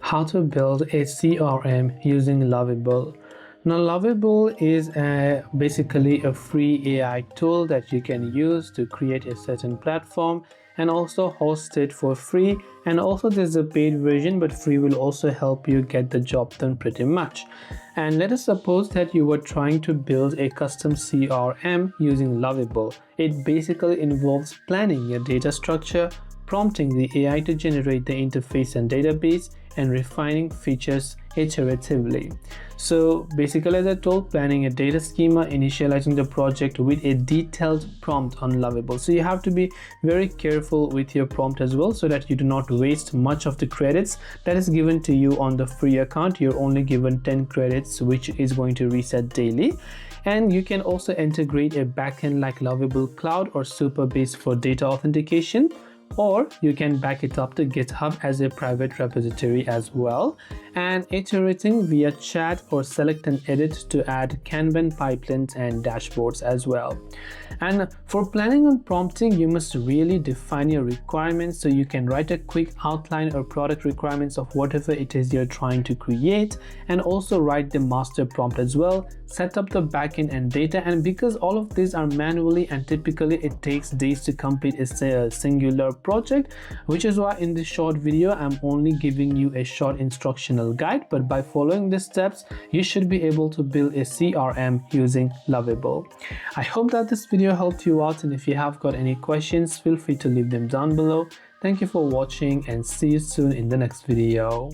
How to build a CRM using Lovable. Now, Lovable is basically a free AI tool that you can use to create a certain platform and also host it for free. And also there's a paid version, but free will also help you get the job done pretty much. And let us suppose that you were trying to build a custom CRM using Lovable. It basically involves planning your data structure, prompting the AI to generate the interface and database, and refining features iteratively. So basically, as I told, planning a data schema, initializing the project with a detailed prompt on Lovable. So you have to be very careful with your prompt as well, so that you do not waste much of the credits that is given to you on the free account. You're only given 10 credits, which is going to reset daily. And you can also integrate a backend like Lovable Cloud or Superbase for data authentication, or you can back it up to GitHub as a private repository as well, and iterating via chat or select and edit to add Kanban pipelines and dashboards as well. And for planning and prompting, you must really define your requirements, so you can write a quick outline or product requirements of whatever it is you're trying to create, and also write the master prompt as well, set up the backend and data. And because all of these are manually and typically it takes days to complete a singular project, which is why in this short video I'm only giving you a short instructional guide, but by following the steps you should be able to build a CRM using Lovable. I hope that this video helped you out, and if you have got any questions, feel free to leave them down below. Thank you for watching and see you soon in the next video.